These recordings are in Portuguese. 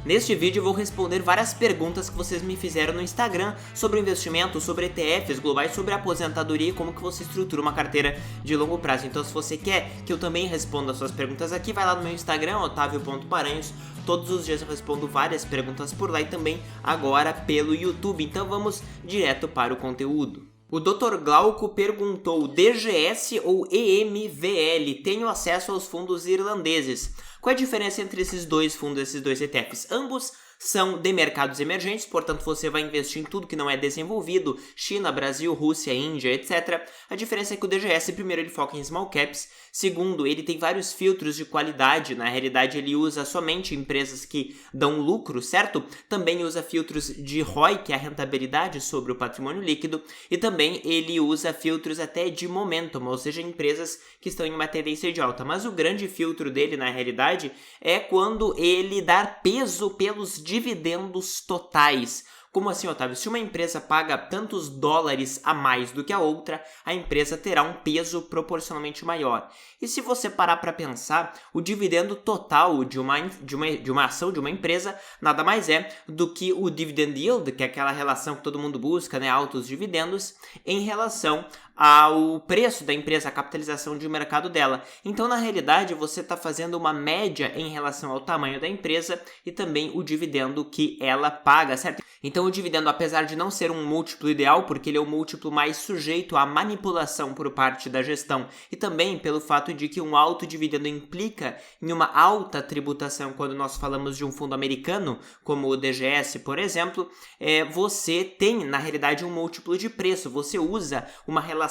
Neste vídeo eu vou responder várias perguntas que vocês me fizeram no Instagram sobre investimento, sobre ETFs globais, sobre aposentadoria e como que você estrutura uma carteira de longo prazo. Então se você quer que eu também responda as suas perguntas aqui, vai lá no meu Instagram, otavio.paranhos. Todos os dias eu respondo várias perguntas por lá e também agora pelo YouTube. Então vamos direto para o conteúdo. O Dr. Glauco perguntou: DGS ou EMVL? Tenho acesso aos fundos irlandeses. Qual é a diferença entre esses dois fundos, esses dois ETFs? Ambos são de mercados emergentes, portanto você vai investir em tudo que não é desenvolvido, China, Brasil, Rússia, Índia, etc. A diferença é que o DGS, primeiro, ele foca em small caps, segundo, ele tem vários filtros de qualidade, na realidade ele usa somente empresas que dão lucro, certo? Também usa filtros de ROI, que é a rentabilidade sobre o patrimônio líquido, e também ele usa filtros até de momentum, ou seja, empresas que estão em uma tendência de alta. Mas o grande filtro dele, na realidade, é quando ele dá peso pelos dividendos totais. Como assim, Otávio? Se uma empresa paga tantos dólares a mais do que a outra, a empresa terá um peso proporcionalmente maior. E se você parar para pensar, o dividendo total de uma ação de uma empresa nada mais é do que o dividend yield, que é aquela relação que todo mundo busca, né, altos dividendos, em relação ao preço da empresa, a capitalização de mercado dela. Então, na realidade, você está fazendo uma média em relação ao tamanho da empresa e também o dividendo que ela paga, certo? Então, o dividendo, apesar de não ser um múltiplo ideal, porque ele é o múltiplo mais sujeito à manipulação por parte da gestão, e também pelo fato de que um alto dividendo implica em uma alta tributação quando nós falamos de um fundo americano, como o DGS, por exemplo, você tem, na realidade, um múltiplo de preço. Você usa uma relação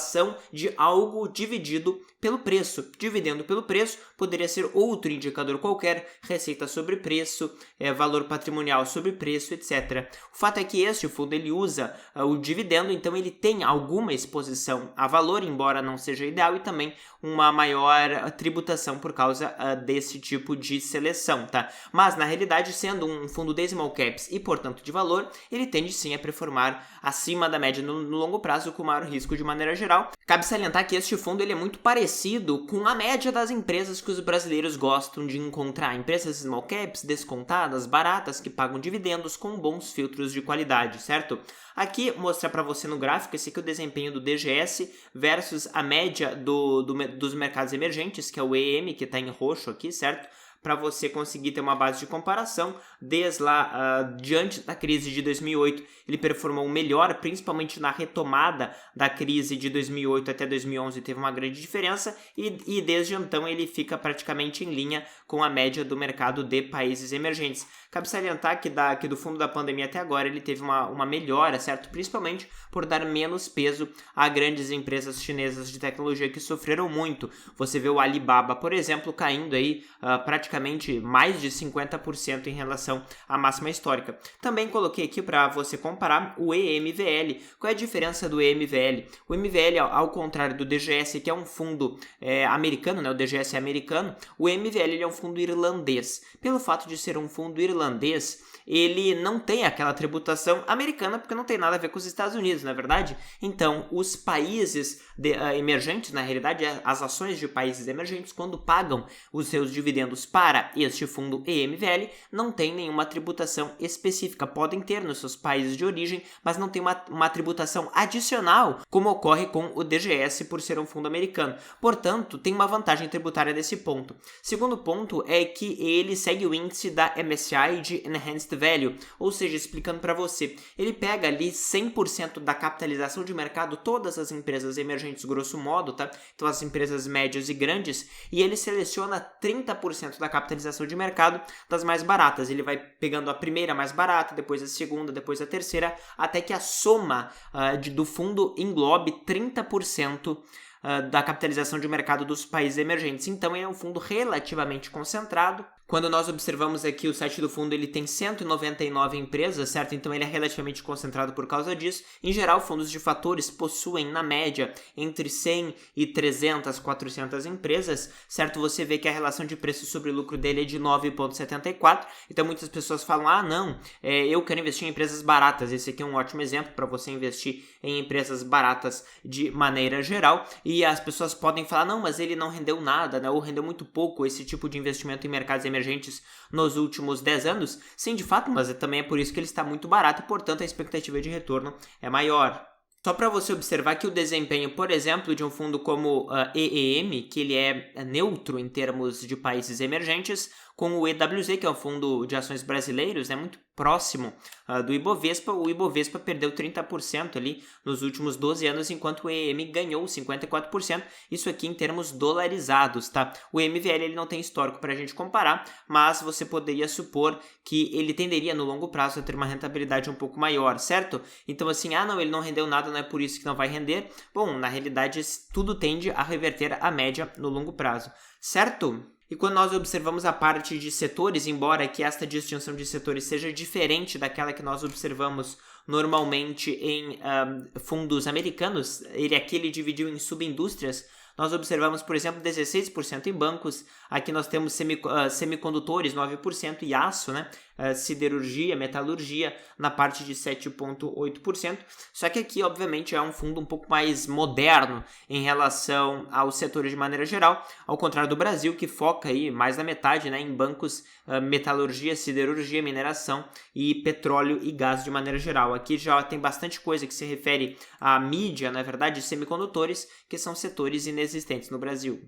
de algo dividido pelo preço. Dividendo pelo preço poderia ser outro indicador qualquer, receita sobre preço, valor patrimonial sobre preço, etc. O fato é que este fundo ele usa o dividendo, então ele tem alguma exposição a valor, embora não seja ideal, e também uma maior tributação por causa desse tipo de seleção, tá? Mas, na realidade, sendo um fundo de small caps e, portanto, de valor, ele tende sim a performar acima da média no longo prazo, com maior risco de maneira geral. Cabe salientar que este fundo ele é muito parecido com a média das empresas que os brasileiros gostam de encontrar. Empresas small caps, descontadas, baratas, que pagam dividendos com bons filtros de qualidade, certo? Aqui mostrar para você no gráfico, esse aqui é o desempenho do DGS versus a média dos mercados emergentes, que é o EM, que está em roxo aqui, certo? Para você conseguir ter uma base de comparação. Desde lá, diante da crise de 2008, ele performou melhor, principalmente na retomada da crise de 2008 até 2011, teve uma grande diferença, e desde então ele fica praticamente em linha com a média do mercado de países emergentes. Cabe salientar que do fundo da pandemia até agora ele teve uma melhora, certo? Principalmente por dar menos peso a grandes empresas chinesas de tecnologia que sofreram muito. Você vê o Alibaba, por exemplo, caindo aí praticamente mais de 50% em relação à máxima histórica. Também coloquei aqui para você comparar o EMVL. Qual é a diferença do EMVL? O EMVL, ao contrário do DGS, que é um fundo americano, né? O DGS é americano, o EMVL ele é um fundo irlandês. Pelo fato de ser um fundo irlandês, ele não tem aquela tributação americana, porque não tem nada a ver com os Estados Unidos, não é verdade? Então, os países emergentes, na realidade, as ações de países emergentes, quando pagam os seus dividendos para este fundo EMVL, não tem nenhuma tributação específica. Podem ter nos seus países de origem, mas não tem uma tributação adicional, como ocorre com o DGS por ser um fundo americano. Portanto, tem uma vantagem tributária nesse ponto. Segundo ponto é que ele segue o índice da MSCI de Enhanced Value, ou seja, explicando para você, ele pega ali 100% da capitalização de mercado, todas as empresas emergentes, grosso modo, tá? Então as empresas médias e grandes, e ele seleciona 30% da capitalização de mercado das mais baratas. Ele vai pegando a primeira mais barata, depois a segunda, depois a terceira, até que a soma do fundo englobe 30% da capitalização de mercado dos países emergentes. Então, ele é um fundo relativamente concentrado. Quando nós observamos aqui o site do fundo, ele tem 199 empresas, certo? Então ele é relativamente concentrado por causa disso. Em geral, fundos de fatores possuem, na média, entre 100 e 300, 400 empresas, certo? Você vê que a relação de preço sobre lucro dele é de 9,74. Então muitas pessoas falam, não, eu quero investir em empresas baratas. Esse aqui é um ótimo exemplo para você investir em empresas baratas de maneira geral. E E as pessoas podem falar, não, mas ele não rendeu nada, né? Ou rendeu muito pouco esse tipo de investimento em mercados emergentes nos últimos 10 anos. Sim, de fato, mas também é por isso que ele está muito barato e, portanto, a expectativa de retorno é maior. Só para você observar que o desempenho, por exemplo, de um fundo como EEM, que ele é neutro em termos de países emergentes, com o EWZ, que é um fundo de ações brasileiros, né, muito próximo do Ibovespa, o Ibovespa perdeu 30% ali nos últimos 12 anos, enquanto o EEM ganhou 54%, isso aqui em termos dolarizados, tá? O MVL ele não tem histórico para a gente comparar, mas você poderia supor que ele tenderia no longo prazo a ter uma rentabilidade um pouco maior, certo? Então assim, não, ele não rendeu nada, não é por isso que não vai render. Bom, na realidade tudo tende a reverter a média no longo prazo, certo? E quando nós observamos a parte de setores, embora que esta distinção de setores seja diferente daquela que nós observamos normalmente em fundos americanos, ele dividiu em subindústrias, nós observamos, por exemplo, 16% em bancos, aqui nós temos semicondutores, 9%, e aço, né? Siderurgia, metalurgia, na parte de 7,8%. Só que aqui, obviamente, é um fundo um pouco mais moderno em relação aos setores de maneira geral, ao contrário do Brasil, que foca aí mais da metade, né, em bancos, metalurgia, siderurgia, mineração e petróleo e gás de maneira geral. Aqui já tem bastante coisa que se refere à mídia, na verdade, semicondutores, que são setores inexistentes no Brasil.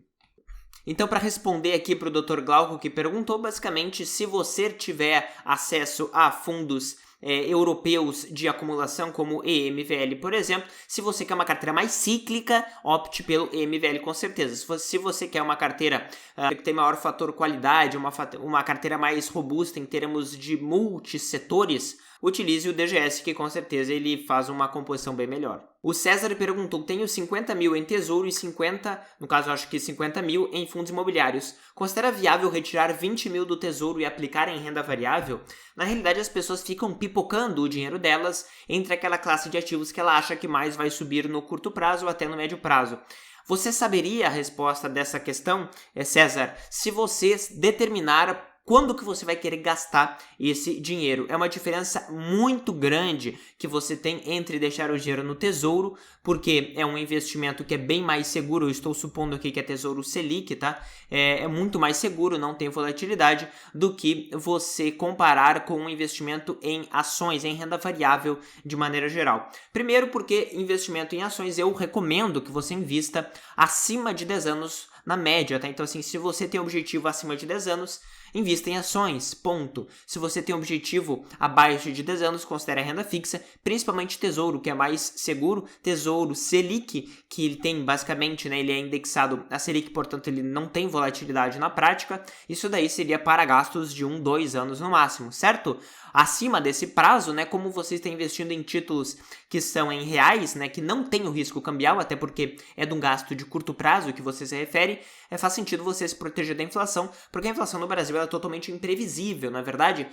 Então, para responder aqui para o Dr. Glauco, que perguntou, basicamente, se você tiver acesso a fundos europeus de acumulação, como EMVL, por exemplo, se você quer uma carteira mais cíclica, opte pelo EMVL com certeza. Se você quer uma carteira que tem maior fator qualidade, uma carteira mais robusta em termos de multissetores, utilize o DGS, que com certeza ele faz uma composição bem melhor. O César perguntou, tenho 50 mil em tesouro e 50, no caso acho que 50 mil em fundos imobiliários. Considera viável retirar 20 mil do tesouro e aplicar em renda variável? Na realidade as pessoas ficam pipocando o dinheiro delas entre aquela classe de ativos que ela acha que mais vai subir no curto prazo ou até no médio prazo. Você saberia a resposta dessa questão, César, se você determinar quando que você vai querer gastar esse dinheiro. É uma diferença muito grande que você tem entre deixar o dinheiro no tesouro, porque é um investimento que é bem mais seguro, eu estou supondo aqui que é tesouro Selic, tá? É muito mais seguro, não tem volatilidade, do que você comparar com um investimento em ações, em renda variável de maneira geral. Primeiro porque investimento em ações eu recomendo que você invista acima de 10 anos na média, tá? Então assim, se você tem objetivo acima de 10 anos, invista em ações, ponto. Se você tem um objetivo abaixo de 10 anos, considere a renda fixa, principalmente tesouro, que é mais seguro. Tesouro Selic, que ele tem basicamente, né, ele é indexado a Selic, portanto ele não tem volatilidade na prática. Isso daí seria para gastos de 2 anos no máximo, certo? Acima desse prazo, né, como você está investindo em títulos que são em reais, né, que não tem o risco cambial, até porque é de um gasto de curto prazo que você se refere, faz sentido você se proteger da inflação, porque a inflação no Brasil é totalmente imprevisível, na verdade.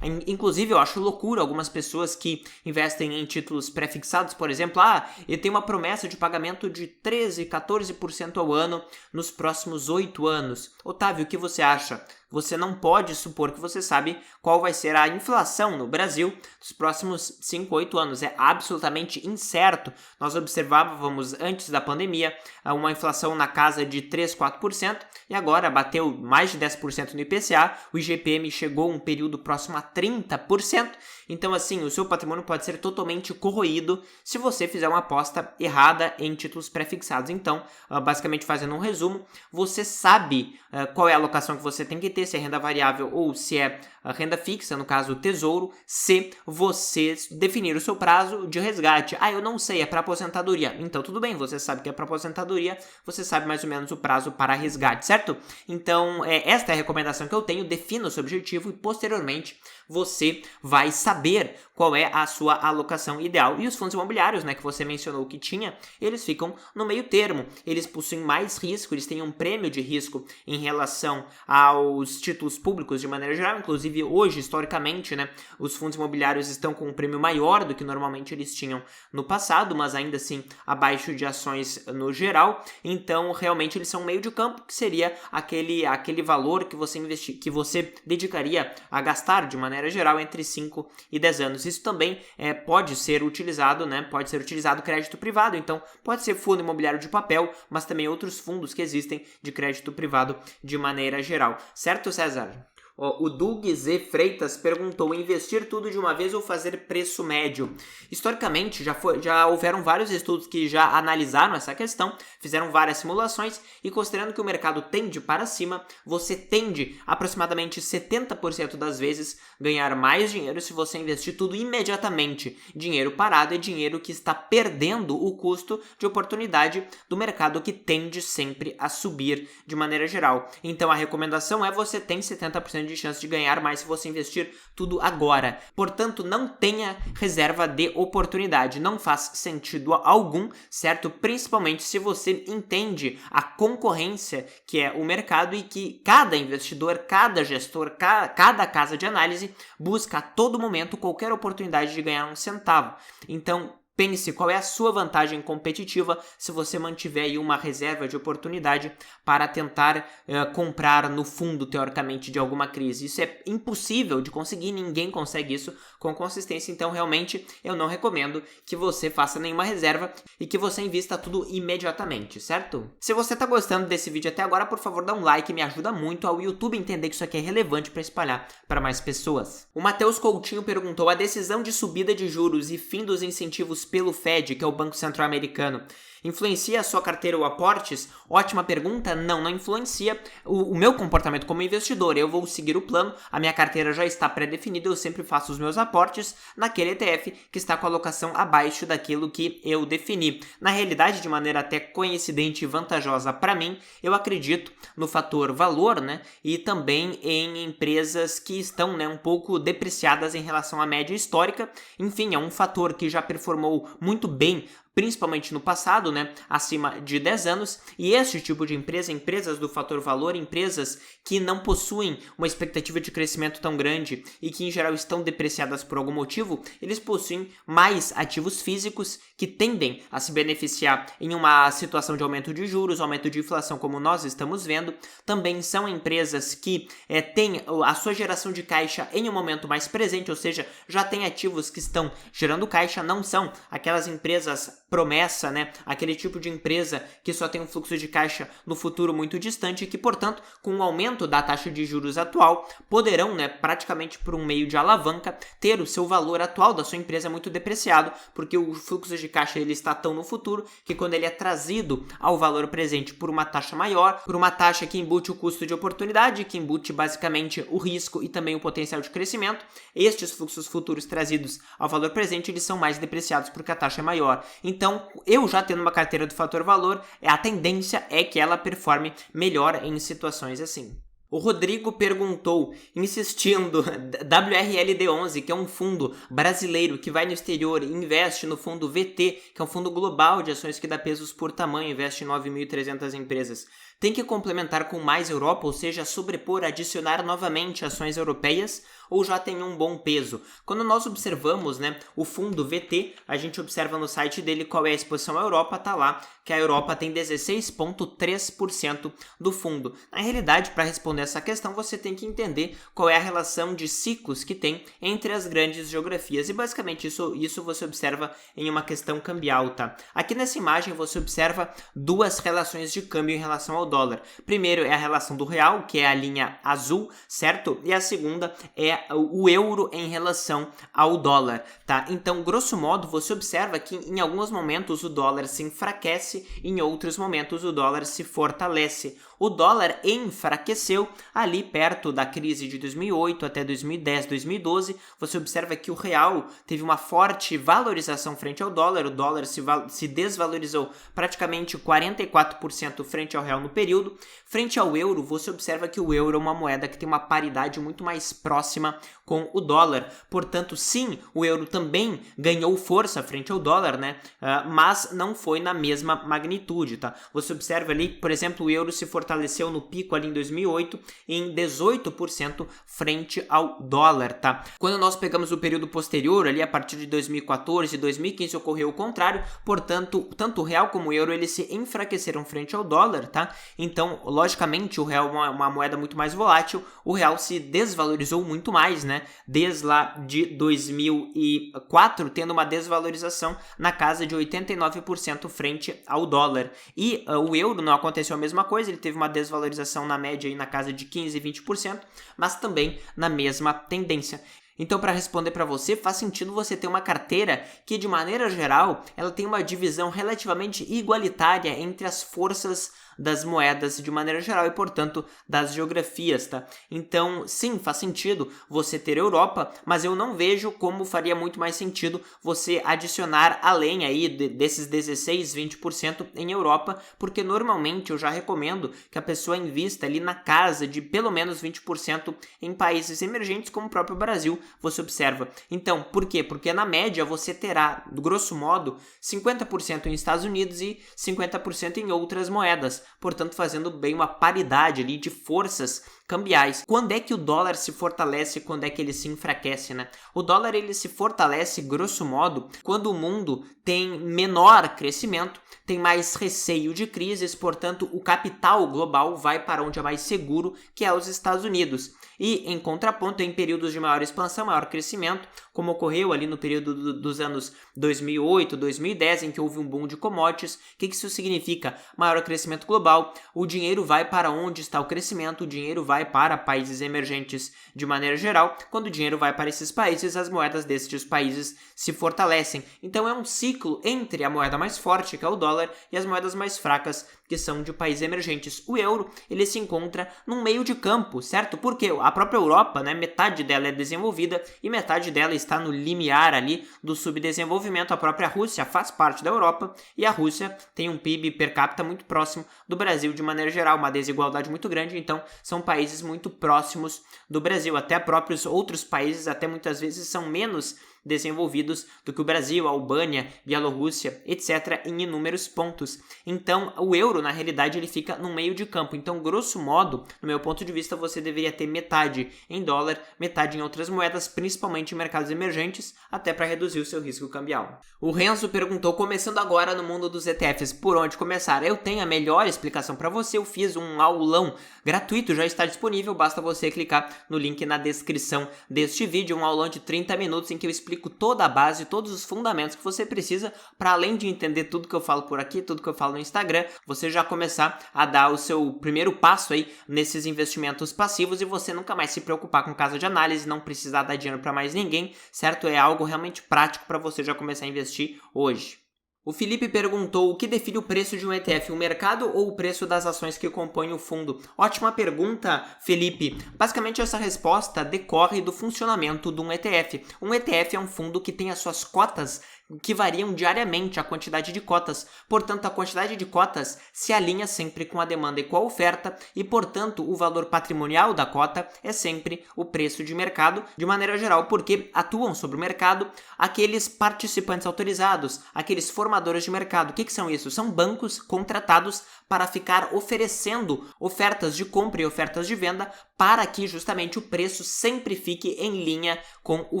Inclusive, eu acho loucura algumas pessoas que investem em títulos pré-fixados, por exemplo, ele tem uma promessa de pagamento de 13%, 14% ao ano nos próximos 8 anos. Otávio, o que você acha? Você não pode supor que você sabe qual vai ser a inflação no Brasil nos próximos 5, 8 anos. É absolutamente incerto. Nós observávamos antes da pandemia uma inflação na casa de 3, 4% e agora bateu mais de 10% no IPCA. O IGPM chegou um período próximo a 30%. Então, assim, o seu patrimônio pode ser totalmente corroído se você fizer uma aposta errada em títulos pré-fixados. Então, basicamente fazendo um resumo, você sabe qual é a alocação que você tem que ter, se é renda variável ou se é renda fixa, no caso o tesouro, se você definir o seu prazo de resgate. Eu não sei, é para aposentadoria. Então tudo bem, você sabe que é para aposentadoria, você sabe mais ou menos o prazo para resgate, certo? Então esta é a recomendação que eu tenho, defina o seu objetivo e posteriormente você vai saber qual é a sua alocação ideal. E os fundos imobiliários, né, que você mencionou que tinha, eles ficam no meio termo. Eles possuem mais risco, eles têm um prêmio de risco em relação aos os títulos públicos de maneira geral, inclusive hoje, historicamente, né, os fundos imobiliários estão com um prêmio maior do que normalmente eles tinham no passado, mas ainda assim abaixo de ações no geral. Então, realmente, eles são um meio de campo, que seria aquele valor que você dedicaria a gastar de maneira geral entre 5 e 10 anos. Isso também pode ser utilizado, né? Pode ser utilizado crédito privado, então pode ser fundo imobiliário de papel, mas também outros fundos que existem de crédito privado de maneira geral. Certo, César? O Doug Z. Freitas perguntou: investir tudo de uma vez ou fazer preço médio? Historicamente, já houveram vários estudos que já analisaram essa questão, fizeram várias simulações e considerando que o mercado tende para cima, você tende aproximadamente 70% das vezes ganhar mais dinheiro se você investir tudo imediatamente. Dinheiro parado é dinheiro que está perdendo o custo de oportunidade do mercado, que tende sempre a subir de maneira geral. Então a recomendação é: você tem 70% de chance de ganhar mais se você investir tudo agora. Portanto, não tenha reserva de oportunidade. Não faz sentido algum, certo? Principalmente se você entende a concorrência que é o mercado e que cada investidor, cada gestor, cada casa de análise busca a todo momento qualquer oportunidade de ganhar um centavo. Então, pense qual é a sua vantagem competitiva se você mantiver aí uma reserva de oportunidade para tentar comprar no fundo, teoricamente, de alguma crise. Isso é impossível de conseguir, ninguém consegue isso com consistência, então realmente eu não recomendo que você faça nenhuma reserva e que você invista tudo imediatamente, certo? Se você está gostando desse vídeo até agora, por favor, dá um like, me ajuda muito ao YouTube entender que isso aqui é relevante para espalhar para mais pessoas. O Matheus Coutinho perguntou: a decisão de subida de juros e fim dos incentivos pelo Fed, que é o Banco Central Americano, influencia a sua carteira ou aportes? Ótima pergunta. Não influencia o meu comportamento como investidor. Eu vou seguir o plano, a minha carteira já está pré-definida, eu sempre faço os meus aportes naquele ETF que está com a alocação abaixo daquilo que eu defini. Na realidade, de maneira até coincidente e vantajosa para mim, eu acredito no fator valor, né? E também em empresas que estão, né, um pouco depreciadas em relação à média histórica. Enfim, é um fator que já performou muito bem, principalmente no passado, né, acima de 10 anos, e este tipo de empresas do fator valor, empresas que não possuem uma expectativa de crescimento tão grande e que em geral estão depreciadas por algum motivo, eles possuem mais ativos físicos que tendem a se beneficiar em uma situação de aumento de juros, aumento de inflação, como nós estamos vendo. Também são empresas que têm a sua geração de caixa em um momento mais presente, ou seja, já têm ativos que estão gerando caixa, não são aquelas empresas promessa, né? Aquele tipo de empresa que só tem um fluxo de caixa no futuro muito distante e que, portanto, com o aumento da taxa de juros atual, poderão, né, praticamente por um meio de alavanca, ter o seu valor atual da sua empresa muito depreciado, porque o fluxo de caixa ele está tão no futuro que quando ele é trazido ao valor presente por uma taxa maior, por uma taxa que embute o custo de oportunidade, que embute basicamente o risco e também o potencial de crescimento, estes fluxos futuros trazidos ao valor presente, eles são mais depreciados porque a taxa é maior. Então, eu já tendo uma carteira do fator valor, a tendência é que ela performe melhor em situações assim. O Rodrigo perguntou, insistindo, WRLD11, que é um fundo brasileiro que vai no exterior e investe no fundo VT, que é um fundo global de ações que dá pesos por tamanho, investe em 9.300 empresas. Tem que complementar com mais Europa, ou seja, sobrepor, adicionar novamente ações europeias, ou já tem um bom peso? Quando nós observamos, né, o fundo VT, a gente observa no site dele qual é a exposição à Europa, tá lá que a Europa tem 16,3% do fundo. Na realidade, para responder essa questão, você tem que entender qual é a relação de ciclos que tem entre as grandes geografias, e basicamente isso você observa em uma questão cambial, tá? Aqui nessa imagem você observa duas relações de câmbio em relação ao dólar. Primeiro é a relação do real, que é a linha azul, certo? E a segunda é o euro em relação ao dólar, tá? Então, grosso modo, você observa que em alguns momentos o dólar se enfraquece, em outros momentos o dólar se fortalece. O dólar enfraqueceu ali perto da crise de 2008 até 2010, 2012. Você observa que o real teve uma forte valorização frente ao dólar. O dólar se desvalorizou praticamente 44% frente ao real no período. Frente ao euro, você observa que o euro é uma moeda que tem uma paridade muito mais próxima com o dólar. Portanto, sim, o euro também ganhou força frente ao dólar, né? Mas não foi na mesma magnitude, tá? Você observa ali, por exemplo, o euro se fortaleceu fortaleceu no pico ali em 2008 em 18% frente ao dólar, tá? Quando nós pegamos o período posterior, ali a partir de 2014 e 2015 ocorreu o contrário, portanto, tanto o real como o euro eles se enfraqueceram frente ao dólar, tá? Então, logicamente, o real é uma moeda muito mais volátil, o real se desvalorizou muito mais, né? Desde lá de 2004, tendo uma desvalorização na casa de 89% frente ao dólar. E o euro não aconteceu a mesma coisa, ele teve uma desvalorização na média aí na casa de 15 e 20%, mas também na mesma tendência. Então, para responder para você, faz sentido você ter uma carteira que, de maneira geral, ela tem uma divisão relativamente igualitária entre as forças das moedas de maneira geral e, portanto, das geografias, tá? Então, sim, faz sentido você ter Europa, mas eu não vejo como faria muito mais sentido você adicionar além aí desses 16, 20% em Europa, porque normalmente eu já recomendo que a pessoa invista ali na casa de pelo menos 20% em países emergentes como o próprio Brasil, você observa. Então, por quê? Porque na média você terá, grosso modo, 50% em Estados Unidos e 50% em outras moedas, portanto fazendo bem uma paridade ali de forças cambiais. Quando é que o dólar se fortalece e quando é que ele se enfraquece, né? O dólar ele se fortalece, grosso modo, quando o mundo tem menor crescimento, tem mais receio de crises, portanto o capital global vai para onde é mais seguro, que é os Estados Unidos. E, em contraponto, em períodos de maior expansão, maior crescimento, como ocorreu ali no período dos anos 2008, 2010, em que houve um boom de commodities. O que isso significa? Maior crescimento global, o dinheiro vai para onde está o crescimento, o dinheiro vai para países emergentes de maneira geral. Quando o dinheiro vai para esses países, as moedas desses países se fortalecem. Então é um ciclo entre a moeda mais forte, que é o dólar, e as moedas mais fracas, que são de países emergentes. O euro, ele se encontra num meio de campo, certo? Porque a própria Europa, né, metade dela é desenvolvida e metade dela está no limiar ali do subdesenvolvimento. A própria Rússia faz parte da Europa e a Rússia tem um PIB per capita muito próximo do Brasil de maneira geral, uma desigualdade muito grande, então são países muito próximos do Brasil. Até próprios outros países, até muitas vezes, são menos desenvolvidos do que o Brasil, a Albânia, Bielorrússia, etc., em inúmeros pontos. Então, o euro, na realidade, ele fica no meio de campo. Então, grosso modo, no meu ponto de vista, você deveria ter metade em dólar, metade em outras moedas, principalmente em mercados emergentes, até para reduzir o seu risco cambial. O Renzo perguntou, começando agora no mundo dos ETFs, por onde começar? Eu tenho a melhor explicação para você, eu fiz um aulão gratuito, já está disponível, basta você clicar no link na descrição deste vídeo, um aulão de 30 minutos em que eu explico toda a base, todos os fundamentos que você precisa para, além de entender tudo que eu falo por aqui, tudo que eu falo no Instagram, você já começar a dar o seu primeiro passo aí nesses investimentos passivos e você nunca mais se preocupar com casa de análise, não precisar dar dinheiro para mais ninguém, certo? É algo realmente prático para você já começar a investir hoje. O Felipe perguntou o que define o preço de um ETF, o mercado ou o preço das ações que compõem o fundo? Ótima pergunta, Felipe. Basicamente essa resposta decorre do funcionamento de um ETF. Um ETF é um fundo que tem as suas cotas que variam diariamente a quantidade de cotas. Portanto, a quantidade de cotas se alinha sempre com a demanda e com a oferta e, portanto, o valor patrimonial da cota é sempre o preço de mercado, de maneira geral, porque atuam sobre o mercado aqueles participantes autorizados, aqueles formadores de mercado. O que são isso? São bancos contratados para ficar oferecendo ofertas de compra e ofertas de venda para que justamente o preço sempre fique em linha com o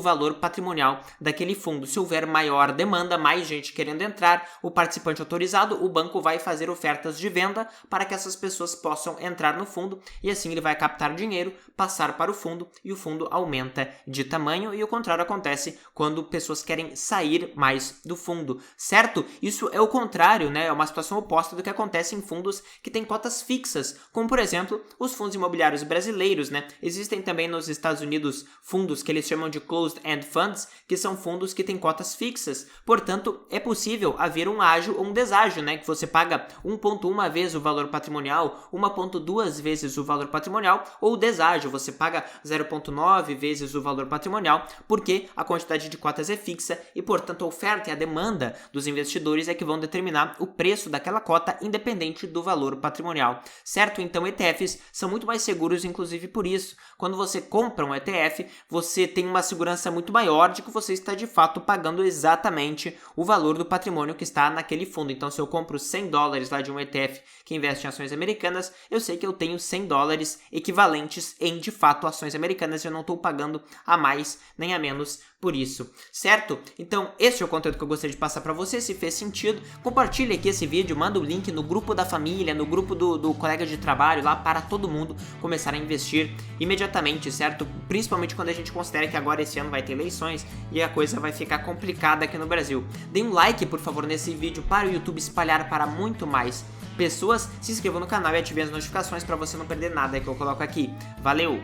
valor patrimonial daquele fundo. Se houver maior demanda, mais gente querendo entrar, o participante autorizado, o banco vai fazer ofertas de venda para que essas pessoas possam entrar no fundo e assim ele vai captar dinheiro, passar para o fundo e o fundo aumenta de tamanho e o contrário acontece quando pessoas querem sair mais do fundo, certo? Isso é o contrário, né? É uma situação oposta do que acontece em fundos que têm cotas fixas, como por exemplo os fundos imobiliários brasileiros, né? Existem também nos Estados Unidos fundos que eles chamam de closed-end funds, que são fundos que têm cotas fixas. Portanto, é possível haver um ágio ou um deságio, né? Que você paga 1,1 vezes o valor patrimonial, 1,2 vezes o valor patrimonial, ou deságio, você paga 0,9 vezes o valor patrimonial, porque a quantidade de cotas é fixa e, portanto, a oferta e a demanda dos investidores é que vão determinar o preço daquela cota, independente do valor patrimonial, certo? Então, ETFs são muito mais seguros, inclusive por isso. Quando você compra um ETF, você tem uma segurança muito maior de que você está, de fato, pagando exatamente exatamente o valor do patrimônio que está naquele fundo. Então, se eu compro $100 lá de um ETF que investe em ações americanas, eu sei que eu tenho $100 equivalentes em, de fato, ações americanas e eu não estou pagando a mais nem a menos por isso, certo? Então, esse é o conteúdo que eu gostaria de passar para você. Se fez sentido, compartilhe aqui esse vídeo, manda o link no grupo da família, no grupo do colega de trabalho lá, para todo mundo começar a investir imediatamente, certo? Principalmente quando a gente considera que agora esse ano vai ter eleições e a coisa vai ficar complicada aqui no Brasil. Dê um like, por favor, nesse vídeo para o YouTube espalhar para muito mais pessoas. Se inscreva no canal e ative as notificações para você não perder nada que eu coloco aqui. Valeu!